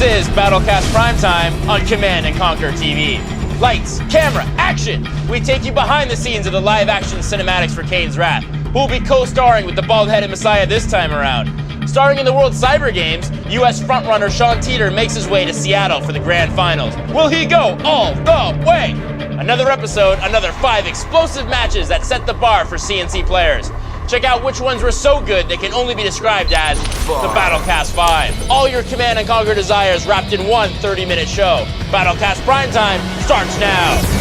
is BattleCast Primetime on Command & Conquer TV. Lights, camera, action! We take you behind the scenes of the live-action cinematics for Kane's Wrath, who will be co-starring with the bald-headed Messiah this time around. Starring in the World Cyber Games, U.S. frontrunner Sean Teeter makes his way to Seattle for the grand finals. Will he go all the way? Another episode, another 5 explosive matches that set the bar for CNC players. Check out which ones were so good they can only be described as the BattleCast 5. All your Command & Conquer desires wrapped in one 30-minute show. BattleCast Primetime starts now.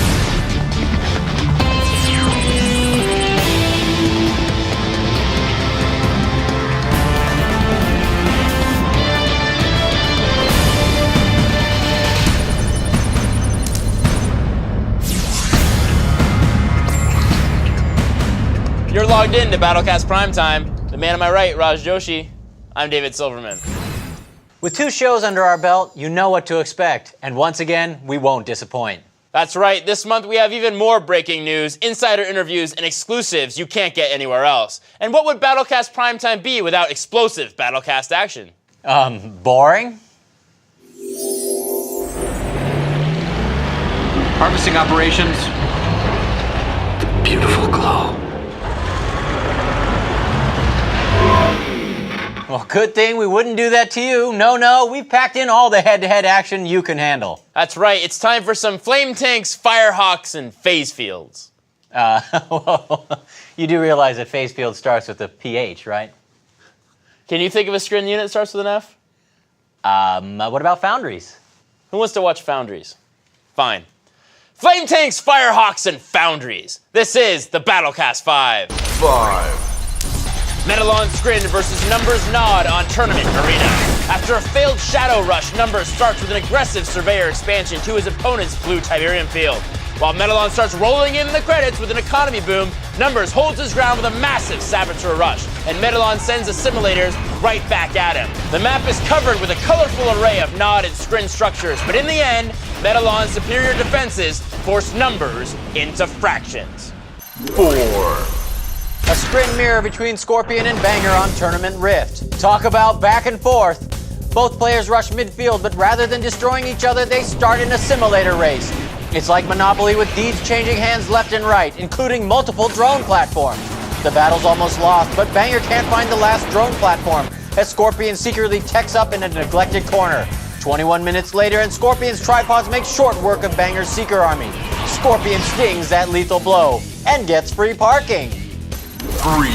You're logged in to BattleCast Primetime. The man on my right, Raj Joshi. I'm David Silverman. With 2 shows under our belt, you know what to expect. And once again, we won't disappoint. That's right. This month we have even more breaking news, insider interviews, and exclusives you can't get anywhere else. And what would BattleCast Primetime be without explosive BattleCast action? Boring? Harvesting operations. The beautiful glow. Well, good thing we wouldn't do that to you. No, we've packed in all the head-to-head action you can handle. That's right. It's time for some flame tanks, firehawks, and phase fields. Well, you do realize that phase field starts with a PH, right? Can you think of a screen unit that starts with an F? What about foundries? Who wants to watch Foundries? Fine. Flame tanks, firehawks, and foundries. This is the BattleCast 5. Metalon Scrin versus Numbers Nod on Tournament Arena. After a failed Shadow Rush, Numbers starts with an aggressive Surveyor expansion to his opponent's blue Tiberium field. While Metalon starts rolling in the credits with an economy boom, Numbers holds his ground with a massive Saboteur Rush, and Metalon sends the simulators right back at him. The map is covered with a colorful array of Nod and Scrin structures, but in the end, Metalon's superior defenses force Numbers into fractions. 4. A sprint mirror between Scorpion and Banger on Tournament Rift. Talk about back and forth. Both players rush midfield, but rather than destroying each other, they start in a simulator race. It's like Monopoly with deeds changing hands left and right, including multiple drone platforms. The battle's almost lost, but Banger can't find the last drone platform, as Scorpion secretly techs up in a neglected corner. 21 minutes later, and Scorpion's tripods make short work of Banger's Seeker army. Scorpion stings that lethal blow, and gets free parking. 3.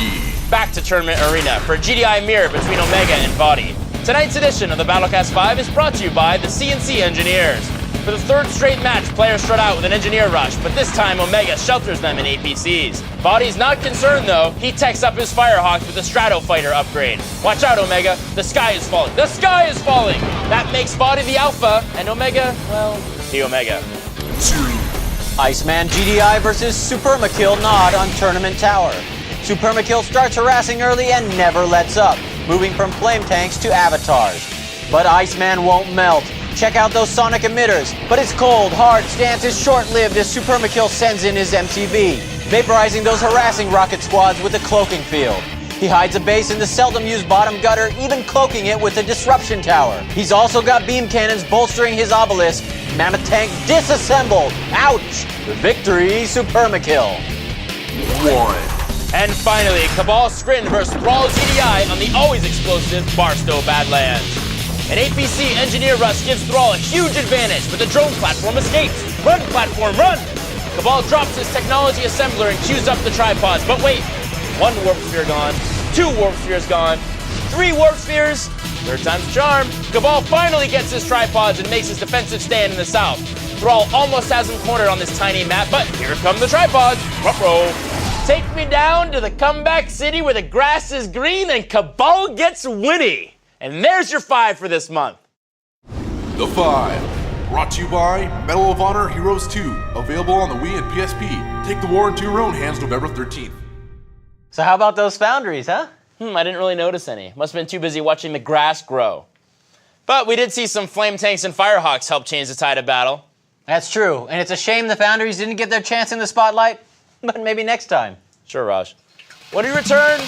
Back to Tournament Arena for a GDI mirror between Omega and Body. Tonight's edition of the BattleCast 5 is brought to you by the CNC Engineers. For the 3rd straight match, players start out with an Engineer Rush, but this time Omega shelters them in APCs. Body's not concerned though, he techs up his Firehawks with a Strato Fighter upgrade. Watch out, Omega, the sky is falling. The sky is falling! That makes Body the Alpha, and Omega, well, the Omega. 2. Iceman GDI versus Supermakill Nod on Tournament Tower. Supermakill starts harassing early and never lets up, moving from flame tanks to avatars. But Iceman won't melt. Check out those sonic emitters, but his cold, hard stance is short-lived as Supermakill sends in his MTV, vaporizing those harassing rocket squads with a cloaking field. He hides a base in the seldom-used bottom gutter, even cloaking it with a disruption tower. He's also got beam cannons bolstering his obelisk. Mammoth tank disassembled. Ouch! Victory, Supermakill. 1. And finally, Cabal Scrin vs. Thrall GDI on the always explosive Barstow Badlands. An APC Engineer Rush gives Thrall a huge advantage, but the drone platform escapes. Run, platform, run! Cabal drops his technology assembler and queues up the tripods, but wait. 1 Warp Sphere gone, 2 Warp Spheres gone, 3 Warp Spheres, 3rd time's a charm. Cabal finally gets his tripods and makes his defensive stand in the south. Thrall almost has him cornered on this tiny map, but here come the tripods. Ruh-roh. Take me down to the comeback city where the grass is green and Cabal gets witty. And there's your 5 for this month. The 5. Brought to you by Medal of Honor Heroes 2. Available on the Wii and PSP. Take the war into your own hands November 13th. So how about those foundries, huh? I didn't really notice any. Must have been too busy watching the grass grow. But we did see some flame tanks and firehawks help change the tide of battle. That's true, and it's a shame the foundries didn't get their chance in the spotlight, but maybe next time. Sure, Raj. When we return,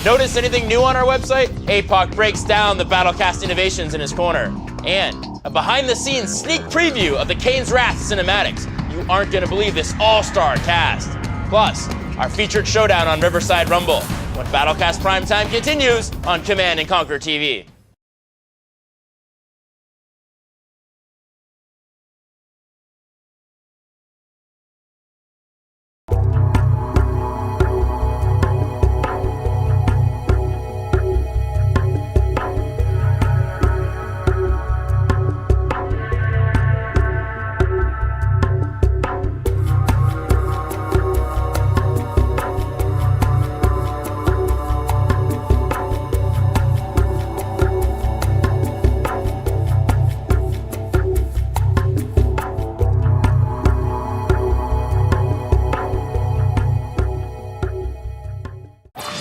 notice anything new on our website? APOC breaks down the BattleCast innovations in his corner. and a behind-the-scenes sneak preview of the Kane's Wrath cinematics. You aren't gonna believe this all-star cast. Plus, our featured showdown on Riverside Rumble when BattleCast Primetime continues on Command & Conquer TV.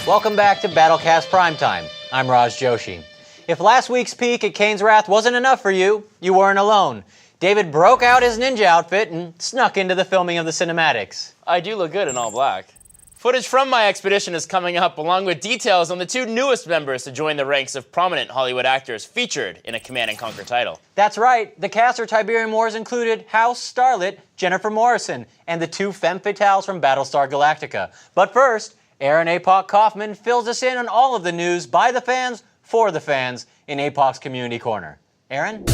Welcome back to BattleCast Primetime. I'm Raj Joshi. If last week's peek at Kane's Wrath wasn't enough for you, you weren't alone. David broke out his ninja outfit and snuck into the filming of the cinematics. I do look good in all black. Footage from my expedition is coming up, along with details on the 2 newest members to join the ranks of prominent Hollywood actors featured in a Command & Conquer title. That's right, the cast for Tiberium Wars included House starlet Jennifer Morrison and the 2 femme fatales from Battlestar Galactica. But first, Aaron APOC Kaufman fills us in on all of the news by the fans, for the fans, in APOC's Community Corner. Aaron?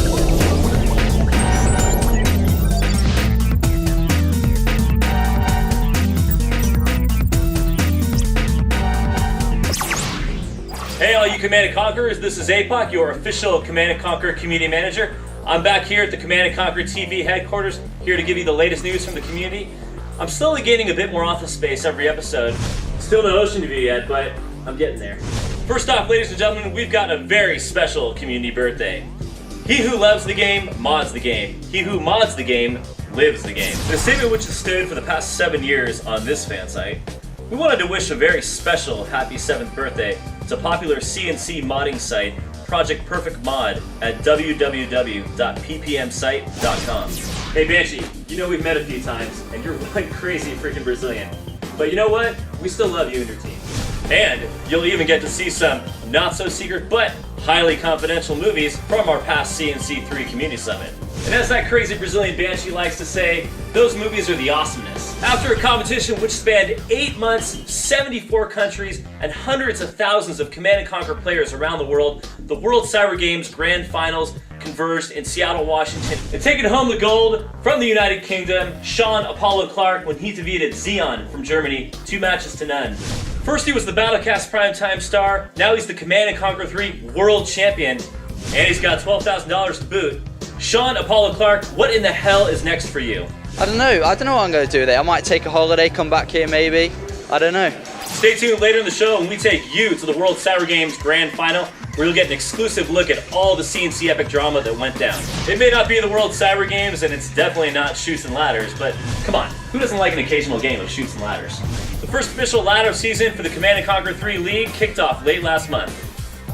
Hey all you Command & Conquerors, this is APOC, your official Command & Conquer community manager. I'm back here at the Command & Conquer TV headquarters, here to give you the latest news from the community. I'm slowly gaining a bit more office space every episode. Still no ocean view yet, but I'm getting there. First off, ladies and gentlemen, we've got a very special community birthday. He who loves the game, mods the game. He who mods the game, lives the game. The statement which has stood for the past 7 years on this fan site. We wanted to wish a very special happy 7th birthday to popular CNC modding site, Project Perfect Mod at www.ppmsite.com. Hey Banshee, you know we've met a few times, and you're one crazy freaking Brazilian. But you know what? We still love you and your team. And you'll even get to see some not-so-secret but highly confidential movies from our past CNC3 Community Summit. And as that crazy Brazilian Banshee likes to say, those movies are the awesomeness. After a competition which spanned 8 months, 74 countries, and hundreds of thousands of Command & Conquer players around the world, the World Cyber Games Grand Finals converged in Seattle, Washington, and taking home the gold from the United Kingdom, Sean Apollo Clark, when he defeated Xeon from Germany 2 matches to none. First he was the BattleCast Primetime star, now he's the Command & Conquer 3 World Champion, and he's got $12,000 to boot. Sean Apollo Clark, what in the hell is next for you? I don't know what I'm going to do there. I might take a holiday, come back here maybe. I don't know. Stay tuned later in the show when we take you to the World Cyber Games Grand Final, where you'll get an exclusive look at all the CNC epic drama that went down. It may not be the World Cyber Games, and it's definitely not Chutes and Ladders, but come on, who doesn't like an occasional game of Chutes and Ladders? The first official ladder season for the Command & Conquer 3 League kicked off late last month.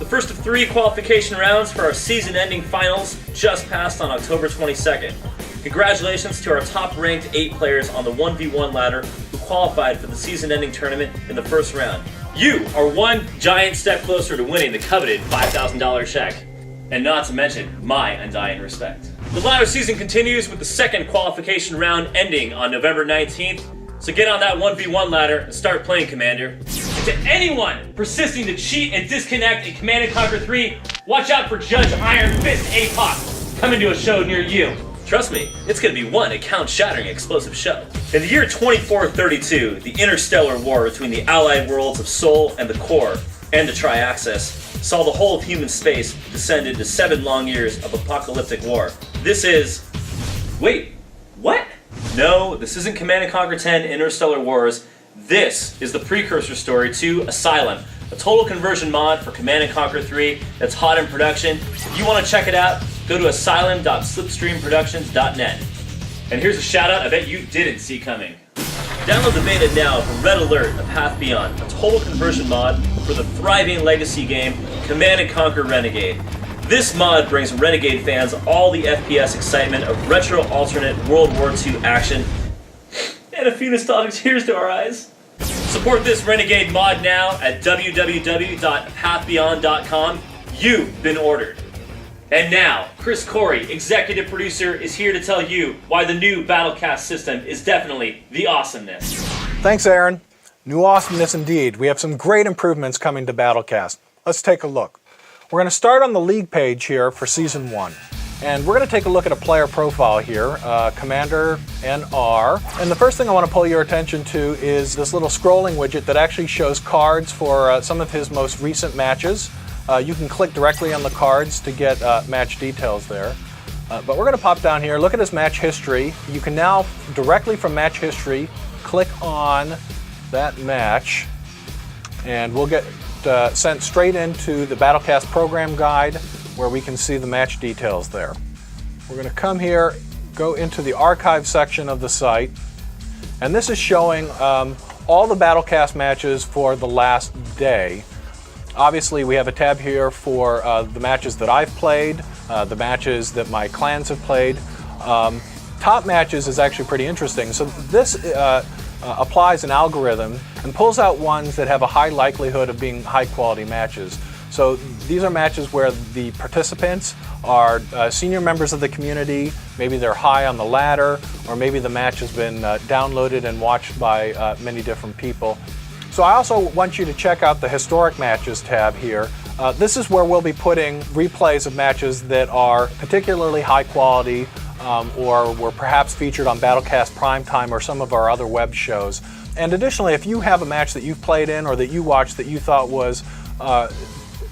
The first of 3 qualification rounds for our season-ending finals just passed on October 22nd. Congratulations to our top-ranked 8 players on the 1v1 ladder who qualified for the season-ending tournament in the first round. You are one giant step closer to winning the coveted $5,000 check. And not to mention my undying respect. The ladder season continues with the second qualification round ending on November 19th, so get on that 1v1 ladder and start playing, Commander. And to anyone persisting to cheat and disconnect in Command & Conquer 3, watch out for Judge Iron Fist APOC coming to a show near you. Trust me, it's going to be one account-shattering explosive show. In the year 2432, the interstellar war between the allied worlds of Sol and the Core, and the Triaxis, saw the whole of human space descend into 7 long years of apocalyptic war. This is... Wait, what? No, this isn't Command & Conquer 10 Interstellar Wars. This is the precursor story to Asylum, a total conversion mod for Command & Conquer 3 that's hot in production. If you want to check it out, go to asylum.slipstreamproductions.net. And here's a shout out I bet you didn't see coming. Download the beta now for Red Alert: A Path Beyond, a total conversion mod for the thriving legacy game Command & Conquer Renegade. This mod brings Renegade fans all the FPS excitement of retro alternate World War II action and a few nostalgic tears to our eyes. Support this Renegade mod now at www.pathbeyond.com. You've been ordered. And now, Chris Corey, executive producer, is here to tell you why the new BattleCast system is definitely the awesomeness. Thanks, Aaron. New awesomeness indeed. We have some great improvements coming to BattleCast. Let's take a look. We're going to start on the league page here for Season 1. And we're going to take a look at a player profile here, Commander NR. And the first thing I want to pull your attention to is this little scrolling widget that actually shows cards for some of his most recent matches. You can click directly on the cards to get match details there. But we're going to pop down here, look at his match history. You can now, directly from match history, click on that match, and we'll get sent straight into the BattleCast program guide where we can see the match details there. We're going to come here, go into the archive section of the site, and this is showing all the BattleCast matches for the last day. Obviously, we have a tab here for the matches that I've played, the matches that my clans have played. Top matches is actually pretty interesting. So this applies an algorithm and pulls out ones that have a high likelihood of being high quality matches. So these are matches where the participants are senior members of the community, maybe they're high on the ladder, or maybe the match has been downloaded and watched by many different people. So I also want you to check out the Historic Matches tab here. This is where we'll be putting replays of matches that are particularly high quality or were perhaps featured on BattleCast Primetime or some of our other web shows. And additionally, if you have a match that you've played in or that you watched that you thought was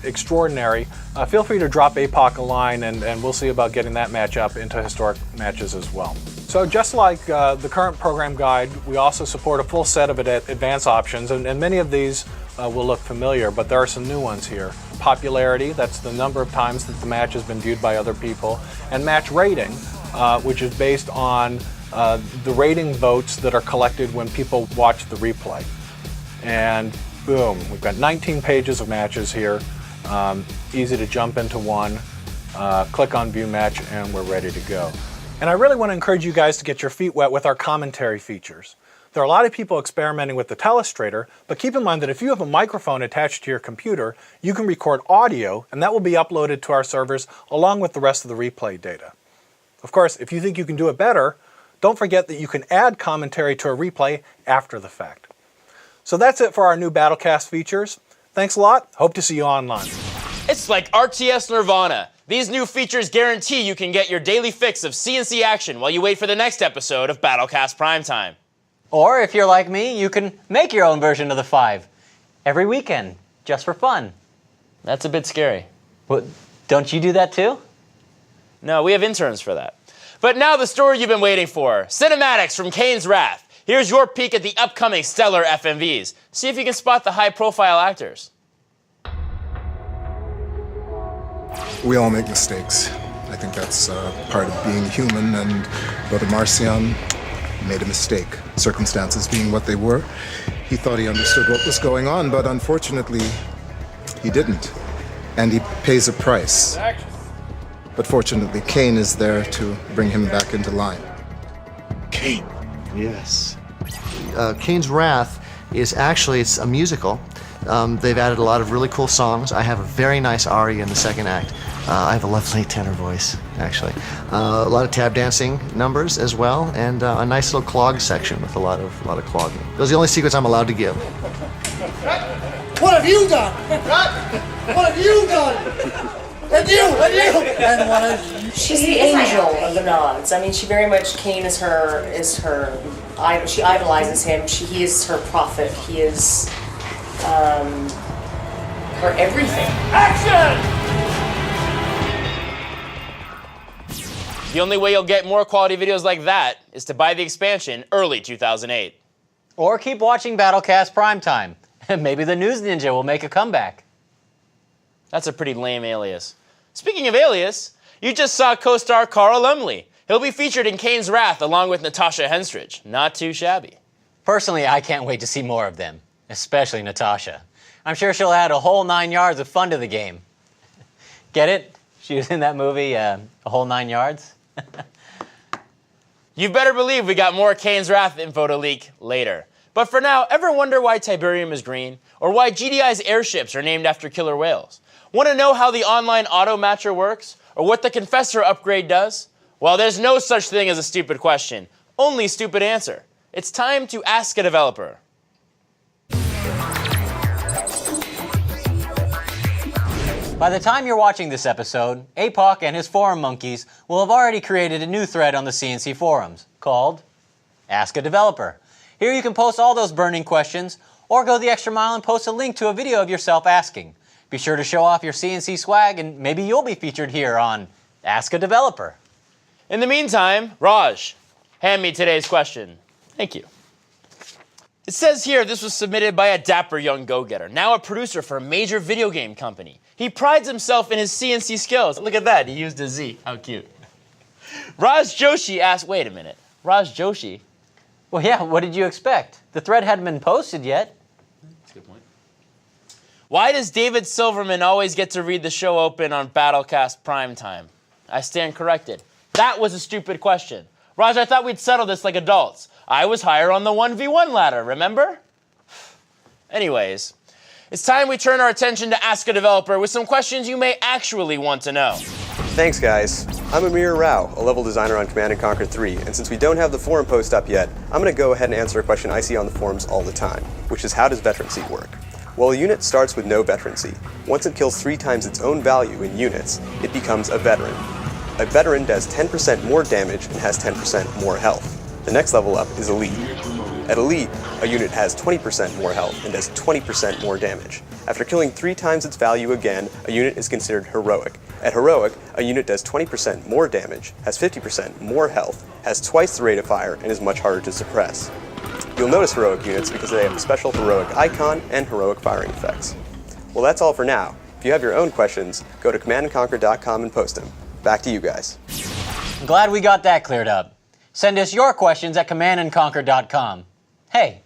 extraordinary, feel free to drop APOC a line and we'll see about getting that match up into Historic Matches as well. So just like the current program guide, we also support a full set of advanced options, and many of these will look familiar, but there are some new ones here. Popularity, that's the number of times that the match has been viewed by other people, and match rating, which is based on the rating votes that are collected when people watch the replay. And boom, we've got 19 pages of matches here. Easy to jump into one, click on View Match, and we're ready to go. And I really want to encourage you guys to get your feet wet with our commentary features. There are a lot of people experimenting with the telestrator, but keep in mind that if you have a microphone attached to your computer, you can record audio, and that will be uploaded to our servers along with the rest of the replay data. Of course, if you think you can do it better, don't forget that you can add commentary to a replay after the fact. So that's it for our new BattleCast features. Thanks a lot. Hope to see you online. It's like RTS Nirvana. These new features guarantee you can get your daily fix of CNC action while you wait for the next episode of BattleCast Primetime. Or if you're like me, you can make your own version of the 5 every weekend, just for fun. That's a bit scary. Well, don't you do that too? No, we have interns for that. But now the story you've been waiting for. Cinematics from Kane's Wrath. Here's your peek at the upcoming stellar FMVs. See if you can spot the high-profile actors. We all make mistakes. I think that's part of being human, and Brother Marcion made a mistake. Circumstances being what they were, he thought he understood what was going on, but unfortunately, he didn't. And he pays a price. But fortunately, Kane is there to bring him back into line. Kane. Yes. Kane's Wrath is actually, it's a musical. They've added a lot of really cool songs. I have a very nice aria in the second act. I have a lovely tenor voice, actually. A lot of tap dancing numbers as well, and a nice little clog section with a lot of clogging. Those are the only secrets I'm allowed to give. What have you done? What have you done? And you, and what have you? She's the angel of the nods. I mean, she very much, Kane is her, she idolizes him. He is her prophet. He is, her everything. Action! The only way you'll get more quality videos like that is to buy the expansion early 2008. Or keep watching BattleCast Primetime. Maybe the News Ninja will make a comeback. That's a pretty lame alias. Speaking of alias, you just saw co-star Carl Lumley. He'll be featured in Kane's Wrath along with Natasha Henstridge. Not too shabby. Personally, I can't wait to see more of them, especially Natasha. I'm sure she'll add a whole 9 yards of fun to the game. Get it? She was in that movie, A Whole 9 Yards? You better believe we got more Kane's Wrath info to leak later. But for now, ever wonder why Tiberium is green? Or why GDI's airships are named after killer whales? Want to know how the online auto matcher works? or what the Confessor upgrade does? Well, there's no such thing as a stupid question, only stupid answer. It's time to ask a developer. By the time you're watching this episode, APOC and his forum monkeys will have already created a new thread on the CNC forums called Ask a Developer. Here you can post all those burning questions or go the extra mile and post a link to a video of yourself asking. Be sure to show off your CNC swag and maybe you'll be featured here on Ask a Developer. In the meantime, Raj, hand me today's question. Thank you. It says here this was submitted by a dapper young go-getter, now a producer for a major video game company. He prides himself in his CNC skills. Look at that, he used a Z. How cute. Raj Joshi asked, wait a minute, Raj Joshi? Well, yeah, what did you expect? The thread hadn't been posted yet. That's a good point. Why does David Silverman always get to read the show open on BattleCast Primetime? I stand corrected. That was a stupid question. Raj, I thought we'd settle this like adults. I was higher on the 1v1 ladder, remember? Anyways, it's time we turn our attention to Ask a Developer with some questions you may actually want to know. Thanks, guys. I'm Amir Rao, a level designer on Command & Conquer 3, and since we don't have the forum post up yet, I'm going to go ahead and answer a question I see on the forums all the time, which is how does veterancy work? Well, a unit starts with no veterancy. Once it kills 3 times its own value in units, it becomes a veteran. A veteran does 10% more damage and has 10% more health. The next level up is Elite. At Elite, a unit has 20% more health and does 20% more damage. After killing 3 times its value again, a unit is considered Heroic. At Heroic, a unit does 20% more damage, has 50% more health, has twice the rate of fire, and is much harder to suppress. You'll notice Heroic units because they have a special Heroic icon and Heroic firing effects. Well, that's all for now. If you have your own questions, go to commandandconquer.com and post them. Back to you guys. I'm glad we got that cleared up. Send us your questions at commandandconquer.com. Hey,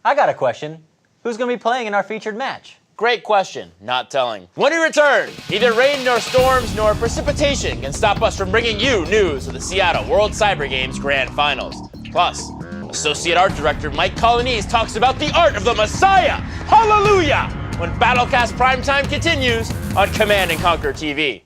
I got a question. Who's going to be playing in our featured match? Great question, not telling. When we return, neither rain nor storms nor precipitation can stop us from bringing you news of the Seattle World Cyber Games Grand Finals. Plus, Associate Art Director Mike Colonnese talks about the art of the Messiah. Hallelujah! When BattleCast Primetime continues on Command & Conquer TV.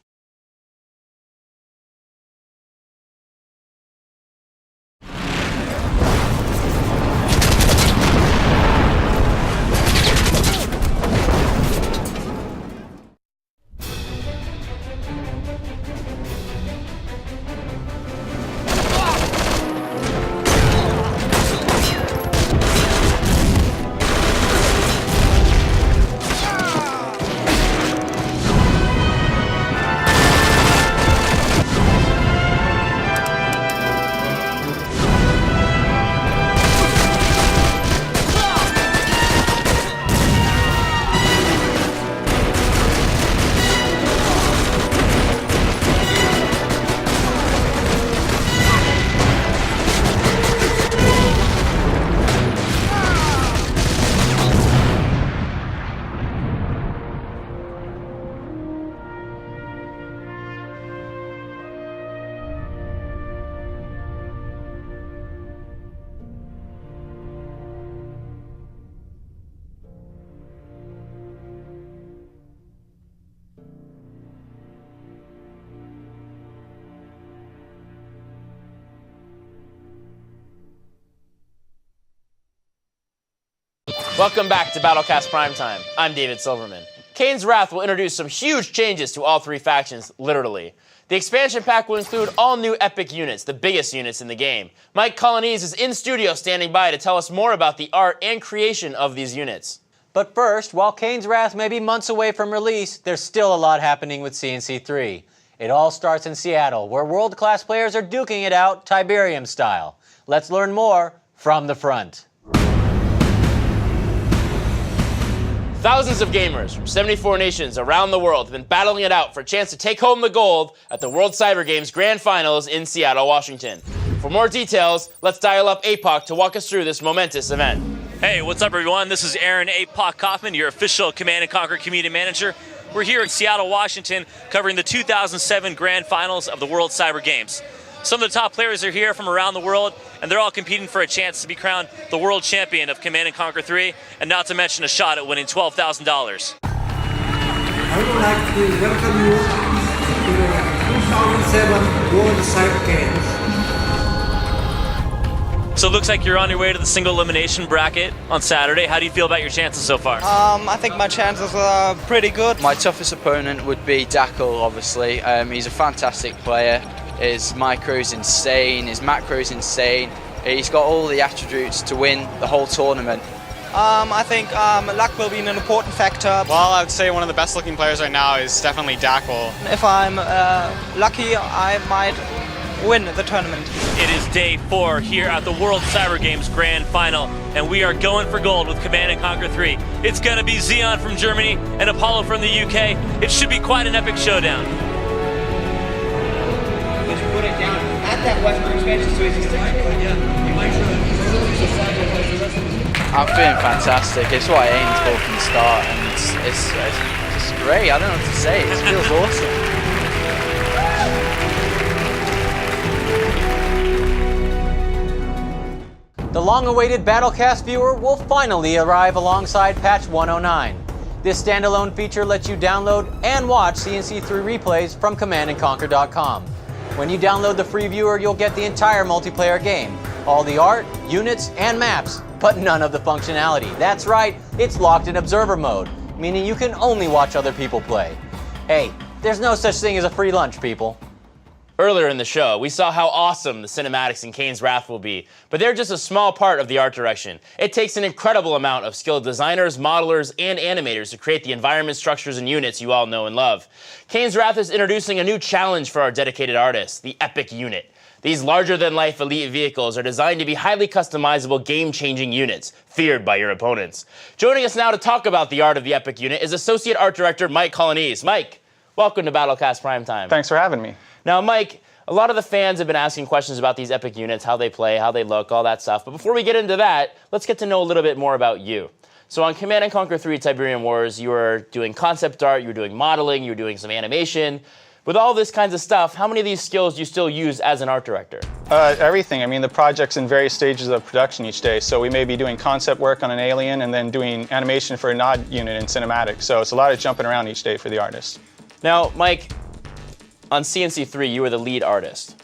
Welcome back to BattleCast Primetime. I'm David Silverman. Kane's Wrath will introduce some huge changes to all 3 factions, literally. The expansion pack will include all new epic units, the biggest units in the game. Mike Colonnese is in studio standing by to tell us more about the art and creation of these units. But first, while Kane's Wrath may be months away from release, there's still a lot happening with CNC3. It all starts in Seattle, where world-class players are duking it out Tiberium style. Let's learn more from the front. Thousands of gamers from 74 nations around the world have been battling it out for a chance to take home the gold at the World Cyber Games Grand Finals in Seattle, Washington. For more details, let's dial up APOC to walk us through this momentous event. Hey, what's up everyone? This is Aaron APOC Kaufman, your official Command & Conquer Community Manager. We're here in Seattle, Washington, covering the 2007 Grand Finals of the World Cyber Games. Some of the top players are here from around the world, and they're all competing for a chance to be crowned the world champion of Command & Conquer 3, and not to mention a shot at winning $12,000. I would like to welcome you to 7 World Cyber Games. So it looks like you're on your way to the single elimination bracket on Saturday. How do you feel about your chances so far? I think my chances are pretty good. My toughest opponent would be Dackle, obviously. He's a fantastic player. His micro's insane, his macro's insane. He's got all the attributes to win the whole tournament. I think luck will be an important factor. Well, I would say one of the best looking players right now is definitely Dackle. If I'm lucky, I might win the tournament. It is day 4 here at the World Cyber Games Grand Final, and we are going for gold with Command & Conquer 3. It's gonna be Xeon from Germany and Apollo from the UK. It should be quite an epic showdown. Just put it down at that western expansion so he's I'm feeling fantastic. It's what I aimed for from the start, and it's just great. I don't know what to say. It feels awesome. The long-awaited BattleCast viewer will finally arrive alongside patch 109. This standalone feature lets you download and watch CNC3 replays from CommandandConquer.com. When you download the free viewer, you'll get the entire multiplayer game, all the art, units, and maps, but none of the functionality. That's right, it's locked in observer mode, meaning you can only watch other people play. Hey, there's no such thing as a free lunch, people. Earlier in the show, we saw how awesome the cinematics in Kane's Wrath will be, but they're just a small part of the art direction. It takes an incredible amount of skilled designers, modelers, and animators to create the environment, structures, and units you all know and love. Kane's Wrath is introducing a new challenge for our dedicated artists, the Epic Unit. These larger-than-life elite vehicles are designed to be highly customizable, game-changing units, feared by your opponents. Joining us now to talk about the art of the Epic Unit is Associate Art Director Mike Colonese. Mike, welcome to BattleCast Primetime. Thanks for having me. Now, Mike, a lot of the fans have been asking questions about these Epic Units, how they play, how they look, all that stuff. But before we get into that, let's get to know a little bit more about you. So on Command & Conquer 3 Tiberium Wars, you were doing concept art, you were doing modeling, you were doing some animation. With all this kinds of stuff, how many of these skills do you still use as an art director? Everything. I mean, the project's in various stages of production each day. So we may be doing concept work on an alien and then doing animation for a nod unit in cinematics. So it's a lot of jumping around each day for the artist. Now, Mike, on CNC3, you were the lead artist.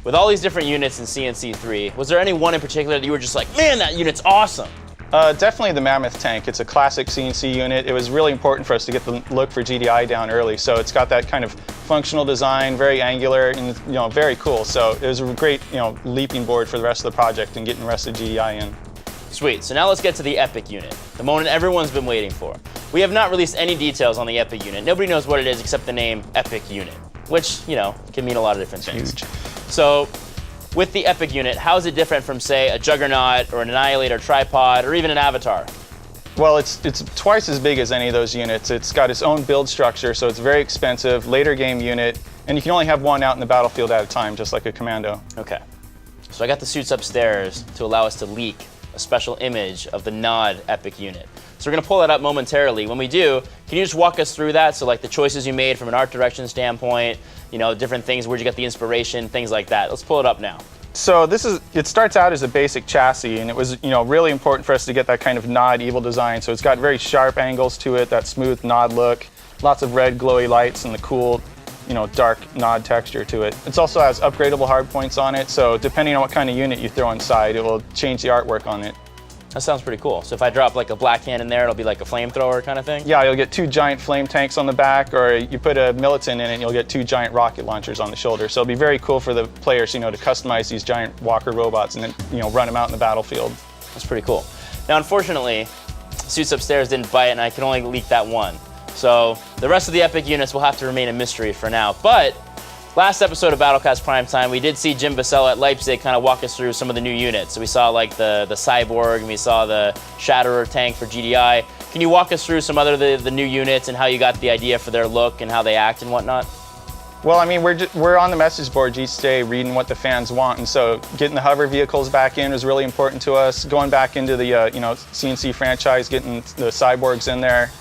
With all these different units in CNC3, was there any one in particular that you were just like, man, that unit's awesome? Definitely the Mammoth tank. It's a classic CNC unit. It was really important for us to get the look for GDI down early. So it's got that kind of functional design, very angular, and very cool. So it was a great leaping board for the rest of the project and getting the rest of GDI in. Sweet. So now let's get to the Epic Unit, the moment everyone's been waiting for. We have not released any details on the Epic Unit. Nobody knows what it is except the name Epic Unit, which can mean a lot of different things. Huge. So, with the Epic Unit, how is it different from, say, a Juggernaut or an Annihilator Tripod or even an Avatar? Well, it's twice as big as any of those units. It's got its own build structure, so it's very expensive, later game unit, and you can only have one out in the battlefield at a time, just like a Commando. Okay. So I got the suits upstairs to allow us to leak a special image of the Nod Epic Unit. So we're going to pull that up momentarily. When we do, can you just walk us through that? So like the choices you made from an art direction standpoint, different things, where'd you get the inspiration, things like that. Let's pull it up now. So it starts out as a basic chassis, and it was really important for us to get that kind of Nod evil design. So it's got very sharp angles to it, that smooth Nod look, lots of red glowy lights, and the cool dark Nod texture to it. It also has upgradable hardpoints on it, so depending on what kind of unit you throw inside, it will change the artwork on it. That sounds pretty cool. So if I drop like a black hand in there, it'll be like a flamethrower kind of thing? Yeah, you'll get 2 giant flame tanks on the back, or you put a militant in it and you'll get 2 giant rocket launchers on the shoulder. So it'll be very cool for the players, to customize these giant walker robots and then, run them out in the battlefield. That's pretty cool. Now, unfortunately, suits upstairs didn't bite and I can only leak that one. So the rest of the Epic units will have to remain a mystery for now. But last episode of BattleCast Primetime, we did see Jim Vassell at Leipzig kind of walk us through some of the new units. So we saw like the Cyborg, and we saw the Shatterer tank for GDI. Can you walk us through some other the new units and how you got the idea for their look and how they act and whatnot? Well, I mean, we're on the message board each day reading what the fans want, and so getting the hover vehicles back in was really important to us. Going back into the CNC franchise, getting the Cyborgs in there.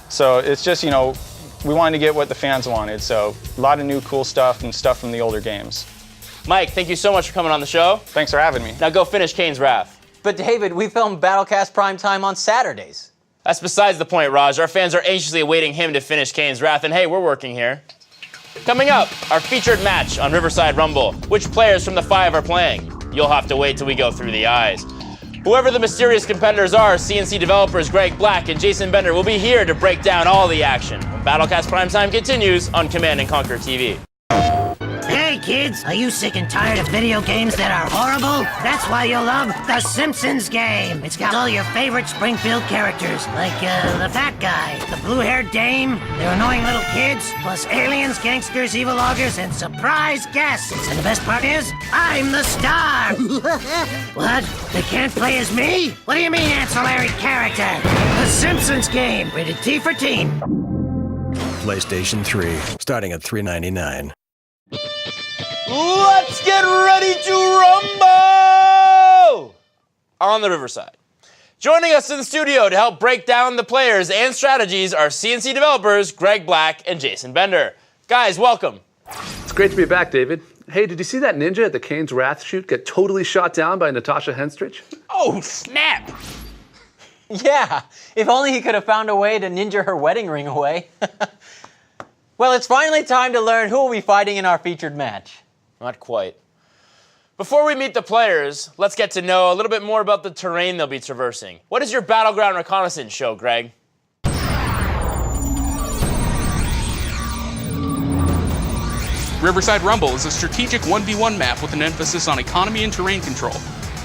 So it's just we wanted to get what the fans wanted, so a lot of new cool stuff and stuff from the older games. Mike, thank you so much for coming on the show. Thanks for having me. Now go finish Kane's Wrath. But David, we film BattleCast Primetime on Saturdays. That's besides the point, Raj. Our fans are anxiously awaiting him to finish Kane's Wrath, and hey, we're working here. Coming up, our featured match on Riverside Rumble. Which players from the 5 are playing? You'll have to wait till we go through the eyes. Whoever the mysterious competitors are, CNC developers Greg Black and Jason Bender will be here to break down all the action when BattleCast Primetime continues on Command & Conquer TV. Hey kids, are you sick and tired of video games that are horrible? That's why you'll love The Simpsons game. It's got all your favorite Springfield characters, like the fat guy, the blue-haired dame, their annoying little kids, plus aliens, gangsters, evil augurs, and surprise guests. And the best part is, I'm the star. What? They can't play as me? What do you mean ancillary character? The Simpsons game, rated T for teen. PlayStation 3, starting at $3.99. Let's get ready to rumble! On the Riverside. Joining us in the studio to help break down the players and strategies are CNC developers Greg Black and Jason Bender. Guys, welcome. It's great to be back, David. Hey, did you see that ninja at the Kane's Wrath shoot get totally shot down by Natasha Henstridge? Oh, snap! Yeah, if only he could have found a way to ninja her wedding ring away. Well, it's finally time to learn who will be fighting in our featured match. Not quite. Before we meet the players, let's get to know a little bit more about the terrain they'll be traversing. What does your Battleground Reconnaissance show, Greg? Riverside Rumble is a strategic 1v1 map with an emphasis on economy and terrain control.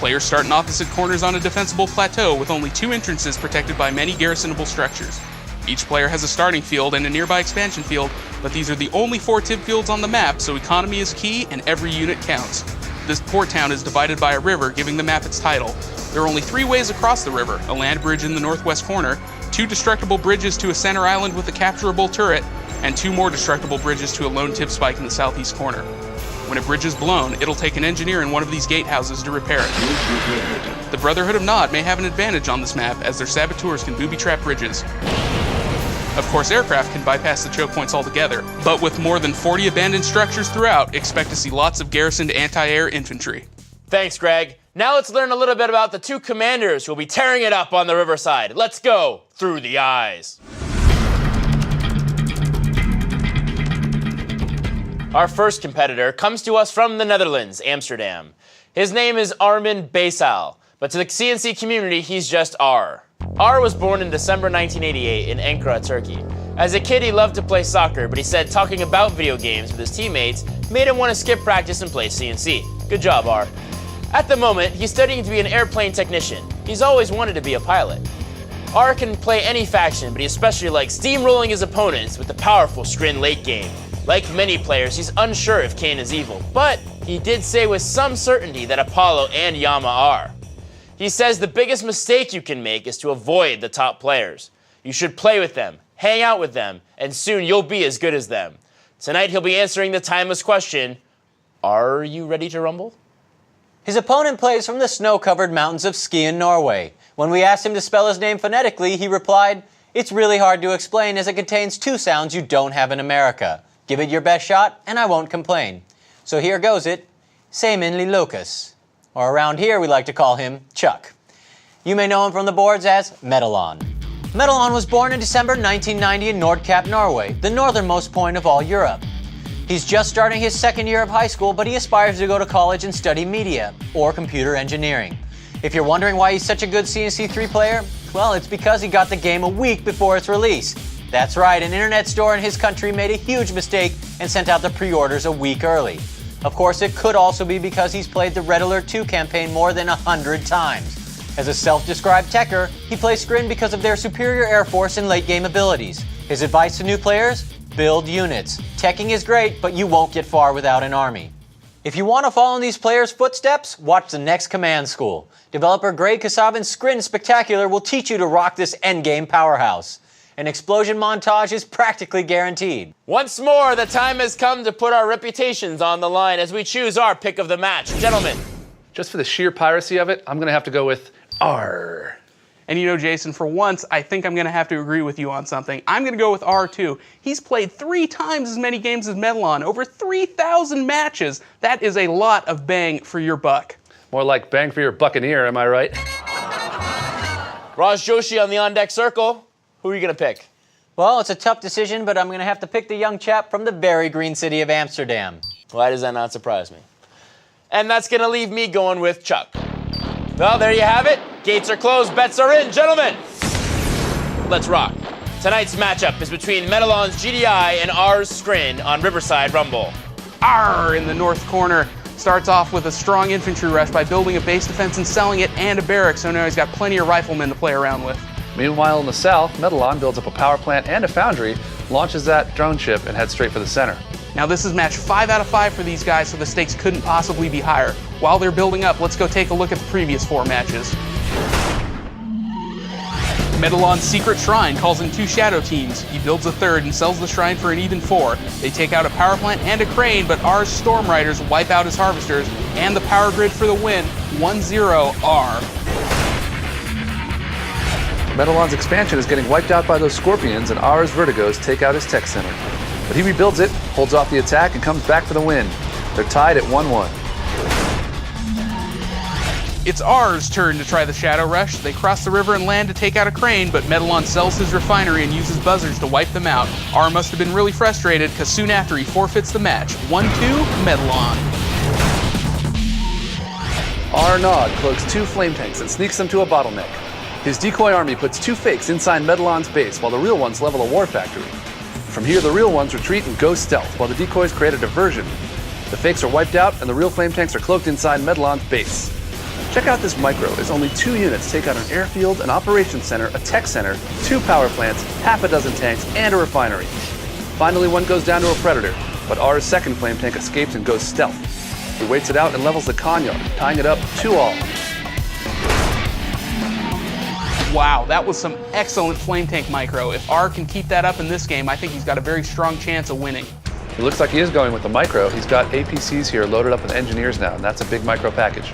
Players start in opposite corners on a defensible plateau with only 2 entrances protected by many garrisonable structures. Each player has a starting field and a nearby expansion field, but these are the only 4 tib fields on the map, so economy is key and every unit counts. This port town is divided by a river, giving the map its title. There are only 3 ways across the river: a land bridge in the northwest corner, 2 destructible bridges to a center island with a capturable turret, and 2 more destructible bridges to a lone tip spike in the southeast corner. When a bridge is blown, it'll take an engineer in one of these gatehouses to repair it. The Brotherhood of Nod may have an advantage on this map, as their saboteurs can booby-trap bridges. Of course, aircraft can bypass the choke points altogether, but with more than 40 abandoned structures throughout, expect to see lots of garrisoned anti-air infantry. Thanks, Greg. Now let's learn a little bit about the 2 commanders who will be tearing it up on the Riverside. Let's go through the eyes. Our first competitor comes to us from the Netherlands, Amsterdam. His name is Armin Baysal, but to the CNC community, he's just R. R was born in December 1988 in Ankara, Turkey. As a kid, he loved to play soccer, but he said talking about video games with his teammates made him want to skip practice and play CNC. Good job, R. At the moment, he's studying to be an airplane technician. He's always wanted to be a pilot. R can play any faction, but he especially likes steamrolling his opponents with the powerful Skrin late game. Like many players, he's unsure if Kane is evil, but he did say with some certainty that Apollo and Yama are. He says the biggest mistake you can make is to avoid the top players. You should play with them, hang out with them, and soon you'll be as good as them. Tonight he'll be answering the timeless question, are you ready to rumble? His opponent plays from the snow-covered mountains of Skien, Norway. When we asked him to spell his name phonetically, he replied, "It's really hard to explain as it contains 2 sounds you don't have in America. Give it your best shot, and I won't complain." So here goes it, Seaman Lilocus. Or around here, we like to call him Chuck. You may know him from the boards as Metalon. Metalon was born in December 1990 in Nordkapp, Norway, the northernmost point of all Europe. He's just starting his 2nd year of high school, but he aspires to go to college and study media, or computer engineering. If you're wondering why he's such a good CNC3 player, well, it's because he got the game a week before its release. That's right, an internet store in his country made a huge mistake and sent out the pre-orders a week early. Of course, it could also be because he's played the Red Alert 2 campaign more than 100 times. As a self-described techer, he plays Skrin because of their superior air force and late-game abilities. His advice to new players? Build units. Teching is great, but you won't get far without an army. If you want to follow in these players' footsteps, watch the next Command School. Developer Greg Kasavin's Skrin Spectacular will teach you to rock this endgame powerhouse. An explosion montage is practically guaranteed. Once more, the time has come to put our reputations on the line as we choose our pick of the match. Gentlemen. Just for the sheer piracy of it, I'm going to have to go with R. And you know, Jason, for once, I think I'm going to have to agree with you on something. I'm going to go with R2. He's played 3 times as many games as Metalon, over 3,000 matches. That is a lot of bang for your buck. More like bang for your buccaneer, am I right? Raj Joshi on the on-deck circle. Who are you going to pick? Well, it's a tough decision, but I'm going to have to pick the young chap from the very green city of Amsterdam. Why does that not surprise me? And that's going to leave me going with Chuck. Well, there you have it. Gates are closed, bets are in, gentlemen. Let's rock. Tonight's matchup is between Metalon's GDI and R's Scrin on Riverside Rumble. R in the north corner starts off with a strong infantry rush by building a base defense and selling it and a barrack, so now he's got plenty of riflemen to play around with. Meanwhile, in the south, Metalon builds up a power plant and a foundry, launches that drone ship, and heads straight for the center. Now this is match 5 out of 5 for these guys, so the stakes couldn't possibly be higher. While they're building up, let's go take a look at the previous 4 matches. Metalon's secret shrine calls in 2 shadow teams. He builds a 3rd and sells the shrine for an even 4. They take out a power plant and a crane, but R's Storm Riders wipe out his harvesters and the power grid for the win. 1-0 R. Metalon's expansion is getting wiped out by those Scorpions, and R's Vertigos take out his tech center. But he rebuilds it, holds off the attack, and comes back for the win. They're tied at 1-1. It's R's turn to try the Shadow Rush. They cross the river and land to take out a crane, but Metalon sells his refinery and uses buzzers to wipe them out. R must have been really frustrated, because soon after he forfeits the match. 1-2, Metalon. R Nod cloaks 2 flame tanks and sneaks them to a bottleneck. His decoy army puts 2 fakes inside Metalon's base, while the real ones level a war factory. From here, the real ones retreat and go stealth, while the decoys create a diversion. The fakes are wiped out, and the real flame tanks are cloaked inside Metalon's base. Check out this micro, as only 2 units take out an airfield, an operations center, a tech center, 2 power plants, half a dozen tanks, and a refinery. Finally, one goes down to a predator, but R's second flame tank escapes and goes stealth. He waits it out and levels the Kanyard, tying it up 2-all. Wow, that was some excellent flame tank micro. If R can keep that up in this game, I think he's got a very strong chance of winning. It looks like he is going with the micro. He's got APCs here loaded up with engineers now, and that's a big micro package.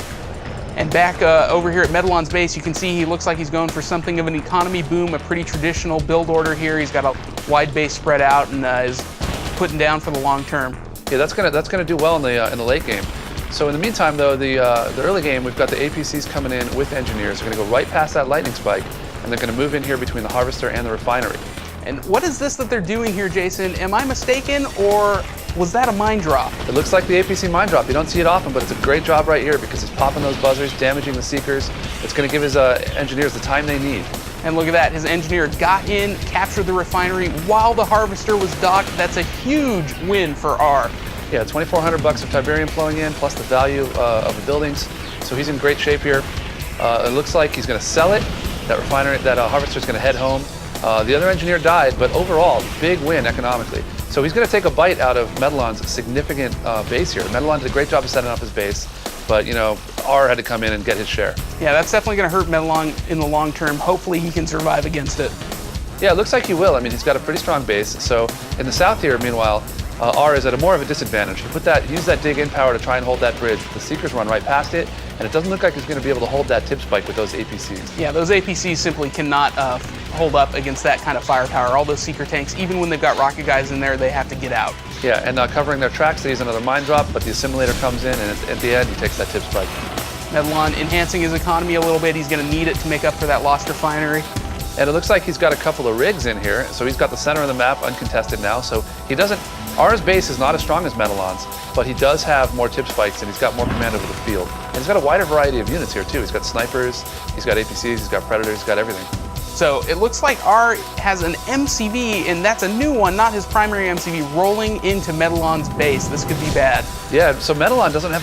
And back over here at Metalon's base, you can see he looks like he's going for something of an economy boom, a pretty traditional build order here. He's got a wide base spread out and is putting down for the long term. Yeah, that's gonna do well in the late game. So in the meantime, though, the early game, we've got the APCs coming in with engineers. They're gonna go right past that lightning spike, and they're gonna move in here between the harvester and the refinery. And what is this that they're doing here, Jason? Am I mistaken, or was that a mine drop? It looks like the APC mine drop. You don't see it often, but it's a great job right here because it's popping those buzzers, damaging the seekers. It's gonna give his engineers the time they need. And look at that, his engineer got in, captured the refinery while the harvester was docked. That's a huge win for R. Yeah, $2,400 of Tiberium flowing in, plus the value of the buildings. So he's in great shape here. It looks like he's gonna sell it. That refinery, that harvester's gonna head home. The other engineer died, but overall, big win economically. So he's gonna take a bite out of Metalon's significant base here. Metalon did a great job of setting up his base, but you know, R had to come in and get his share. Yeah, that's definitely gonna hurt Metalon in the long term. Hopefully he can survive against it. Yeah, it looks like he will. I mean, he's got a pretty strong base. So in the south here, meanwhile, R is at more of a disadvantage. He used that dig-in power to try and hold that bridge. The Seekers run right past it, and it doesn't look like he's going to be able to hold that tip spike with those APCs. Yeah, those APCs simply cannot hold up against that kind of firepower. All those Seeker tanks, even when they've got rocket guys in there, they have to get out. Yeah, and covering their tracks, they use another mine drop, but the assimilator comes in, and at the end, he takes that tip spike. Metalon enhancing his economy a little bit. He's going to need it to make up for that lost refinery. And it looks like he's got a couple of rigs in here, so he's got the center of the map uncontested now, so he doesn't... R's base is not as strong as Metalon's, but he does have more tip spikes and he's got more command over the field. And he's got a wider variety of units here too. He's got snipers, he's got APCs, he's got predators, he's got everything. So it looks like R has an MCV, and that's a new one, not his primary MCV, rolling into Metalon's base. This could be bad. Yeah, so Metalon doesn't have a